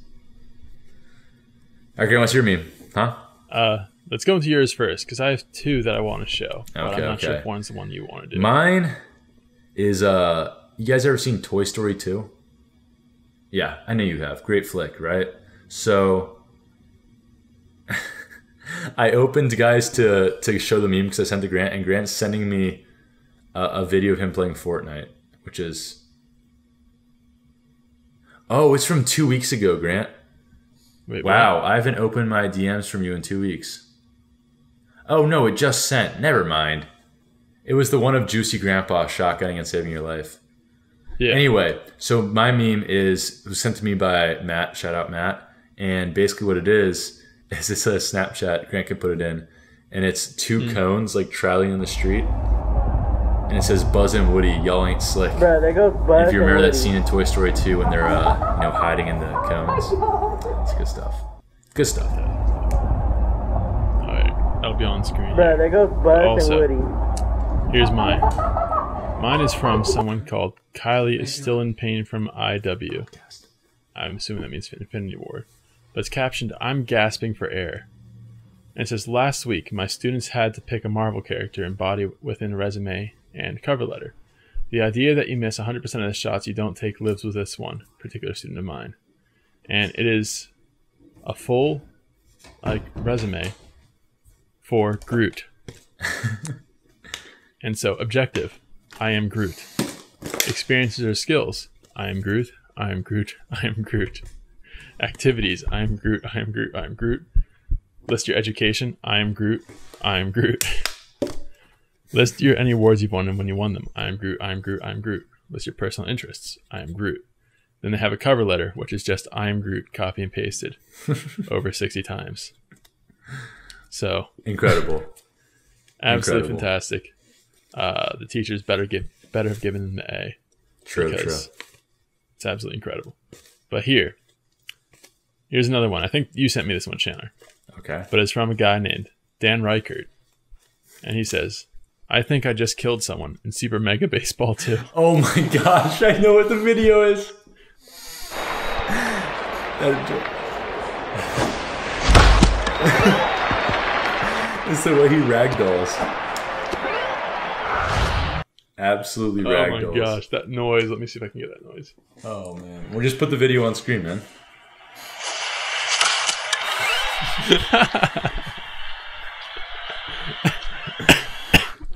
Okay, what's your meme? Huh? Let's go into yours first because I have two that I want to show. But I'm not sure if one's the one you want to do. Mine is, you guys ever seen Toy Story 2? Yeah, I know you have. Great flick, right? So I opened, guys, to show the meme because I sent to Grant, and Grant's sending me a video of him playing Fortnite, which is... Oh, it's from 2 weeks ago, Grant. Wait, wow, what? I haven't opened my DMs from you in 2 weeks. Oh, no, it just sent. Never mind. It was the one of Juicy Grandpa shotgunning and saving your life. Yeah. Anyway, so my meme was sent to me by Matt. Shout out, Matt. And basically what it is it's a Snapchat. Grant could put it in. And it's two cones, like, traveling in the street. And it says Buzz and Woody, y'all ain't slick. Bro, there goes Buzz. If you remember and that Woody. scene in Toy Story 2 when they're hiding in the cones. It's good stuff. Good stuff. Alright, that'll be on screen. Bro, there goes Buzz Also, and Woody. Here's mine. Mine is from someone called Kylie is still in pain from IW. I'm assuming that means Infinity Ward. But it's captioned, I'm gasping for air. And it says, last week, my students had to pick a Marvel character and body within a resume and cover letter. The idea that you miss 100% of the shots you don't take lives with this one particular student of mine. And it is a full resume for Groot. And so, objective, I am Groot. Experiences or skills, I am Groot, I am Groot, I am Groot. Activities, I am Groot, I am Groot, I am Groot. List your education, I am Groot, I am Groot. List your any awards you've won and when you won them, I am Groot, I am Groot, I am Groot. List your personal interests, I am Groot. Then they have a cover letter, which is just I am Groot, copy and pasted over 60 times. So Incredible. absolutely Incredible. fantastic. The teachers better have given them the A. True. It's absolutely incredible. But here's another one. I think you sent me this one, Chandler. Okay. But it's from a guy named Dan Reichert. And he says, I think I just killed someone in Super Mega Baseball 2. Oh my gosh, I know what the video is. It's the way he ragdolls. Absolutely Oh ragdolls. my gosh, that noise. Let me see if I can get that noise. Oh man. We'll just put the video on screen, man.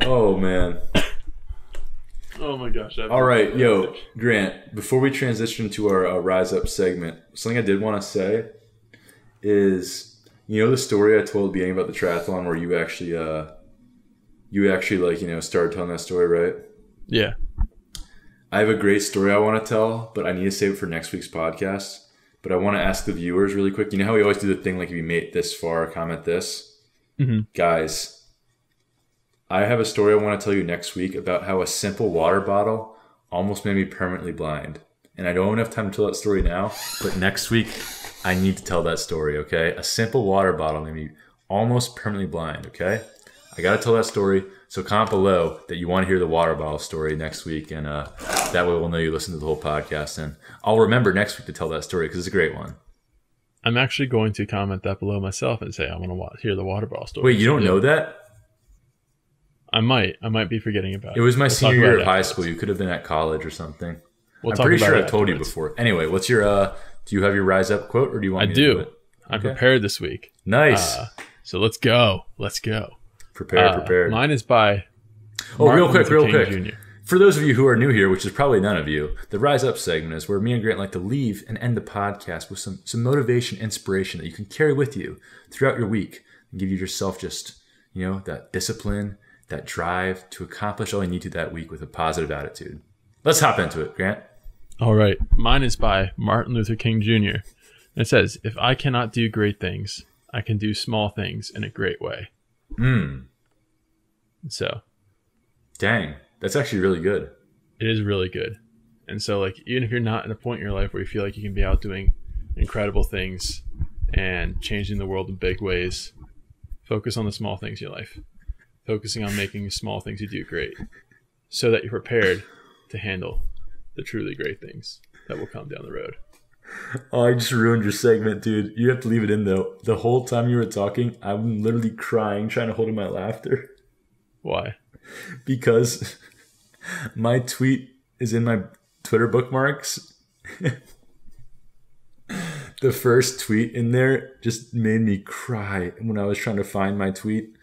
Oh man. Oh my gosh. All right, yo, Grant, before we transition to our Rise Up segment, something I did want to say is, you know the story I told at the beginning about the triathlon where you actually started telling that story, right? Yeah. I have a great story I want to tell, but I need to save it for next week's podcast. But I want to ask the viewers really quick. You know how we always do the thing, like if you made it this far, comment this? Mm-hmm. Guys, I have a story I want to tell you next week about how a simple water bottle almost made me permanently blind. And I don't have time to tell that story now, but next week I need to tell that story, okay? A simple water bottle made me almost permanently blind, okay? I got to tell that story. So comment below that you want to hear the water bottle story next week, and that way we'll know you listened to the whole podcast. And I'll remember next week to tell that story because it's a great one. I'm actually going to comment that below myself and say I want to hear the water bottle story. Wait, you don't know that? I might be forgetting about it. It was my We'll senior talk about year it of high afterwards. school. You could have been at college or something. We'll I'm talk pretty about sure it I've told you afterwards. before. Anyway, what's your do you have your Rise Up quote, or do you want I me to do do. it? I'm Okay. prepared this week. Nice. So let's go. Let's go. Prepared. Mine is by Oh, Martin real quick. Luther King Jr. For those of you who are new here, which is probably none of you, the Rise Up segment is where me and Grant like to leave and end the podcast with some motivation, inspiration that you can carry with you throughout your week and give yourself just, that discipline, that drive to accomplish all you need to that week with a positive attitude. Let's hop into it, Grant. All right. Mine is by Martin Luther King Jr. And it says, if I cannot do great things, I can do small things in a great way. So Dang, that's actually really good. it is really good. And so, even if you're not in a point in your life where you feel like you can be out doing incredible things and changing the world in big ways, focus on the small things in your life. Focusing on making small things you do great so that you're prepared to handle the truly great things that will come down the road. Oh, I just ruined your segment, dude. You have to leave it in, though. The whole time you were talking, I'm literally crying, trying to hold in my laughter. Why? Because my tweet is in my Twitter bookmarks. the first tweet in there just made me cry when I was trying to find my tweet.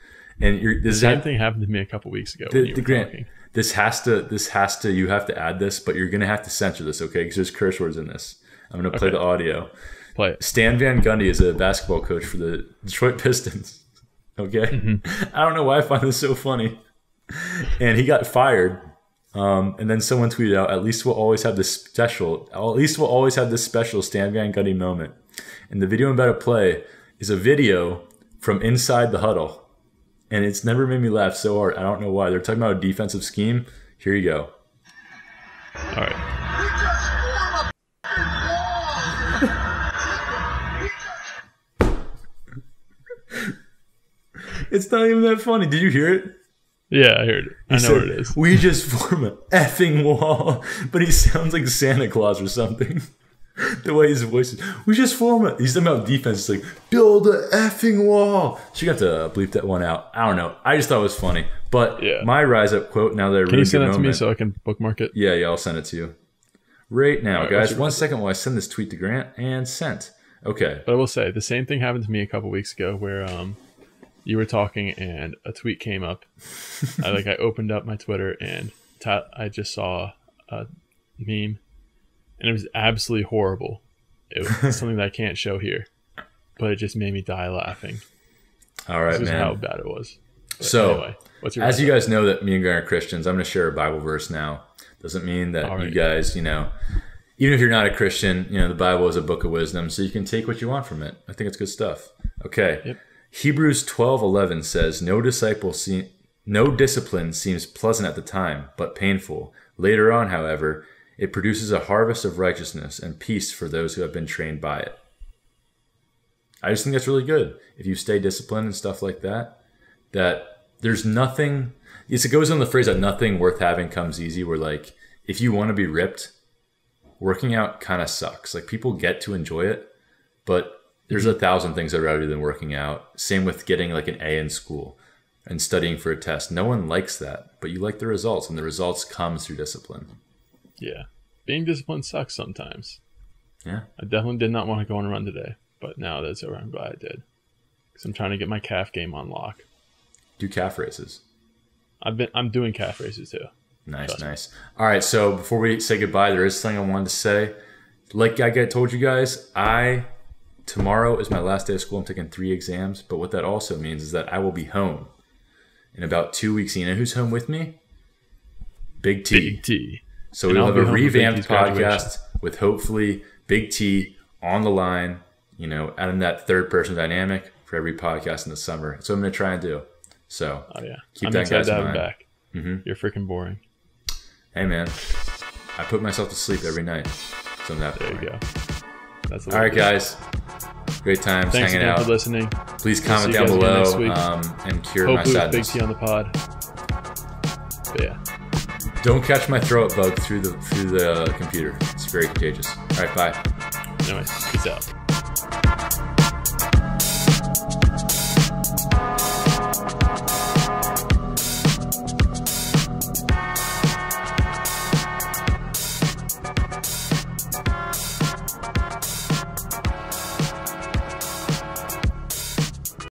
And The same thing happened to me a couple weeks ago when you were talking. This has to, you have to add this, but you're going to have to censor this, okay? Because there's curse words in this. I'm going to play the audio. Play it. Stan Van Gundy is a basketball coach for the Detroit Pistons, okay? I don't know why I find this so funny. And he got fired. And then someone tweeted out, at least we'll always have this special Stan Van Gundy moment. And the video I'm about to play is a video from inside the huddle. And it's never made me laugh so hard. I don't know why. They're talking about a defensive scheme. Here you go. All right. It's not even that funny. Did you hear it? Yeah, I heard it. I know what it is. We just form an effing wall. But he sounds like Santa Claus or something. The way his voice is. We just form it. He's talking about defense. It's like, build an effing wall. So you have to bleep that one out. I don't know. I just thought it was funny. But my rise up quote, now that I really Can you send that to me so I can bookmark it? Yeah, I'll send it to you. Right now, right, guys. 1 second while I send this tweet to Grant and sent. Okay. But I will say, the same thing happened to me a couple weeks ago where you were talking and a tweet came up. I opened up my Twitter and I just saw a meme and it was absolutely horrible. It was something that I can't show here, but it just made me die laughing. All right, this is man. how bad it was. But so, anyway, what's your as you guys know that me and Grant are Christians, I'm going to share a Bible verse now. Doesn't mean that you guys, even if you're not a Christian, the Bible is a book of wisdom, so you can take what you want from it. I think it's good stuff. Okay. Yep. Hebrews 12:11 says, no discipline seems pleasant at the time, but painful. Later on, however, it produces a harvest of righteousness and peace for those who have been trained by it. I just think that's really good. If you stay disciplined and stuff like that, that there's nothing, it goes on the phrase that nothing worth having comes easy, where like, if you want to be ripped, working out kind of sucks. Like people get to enjoy it, but there's 1,000 things I'd rather do than working out. Same with getting like an A in school and studying for a test. No one likes that, but you like the results, and the results come through discipline. Yeah. Being disciplined sucks sometimes. Yeah. I definitely did not want to go on a run today, but now that's over. I'm glad I did. Because I'm trying to get my calf game on lock. Do calf races. I'm doing calf races too. Nice. All right, so before we say goodbye, there is something I wanted to say. Like I told you guys, tomorrow is my last day of school. I'm taking 3 exams, but what that also means is that I will be home in about 2 weeks. You know who's home with me? Big T. Big T. So we'll have a revamped podcast with hopefully Big T on the line, adding that third person dynamic for every podcast in the summer. That's what I'm going to try and do. So keep that guys in mind. Back. You're freaking boring. Hey, man. I put myself to sleep every night. So I'm that boring. There you go. That's all right, guys. Great times Thanks hanging out. Thanks for listening. Please comment down below and cure my sadness. Hopefully Big T on the pod. But yeah. Don't catch my throat bug through the computer. It's very contagious. All right, bye. Anyway, peace out.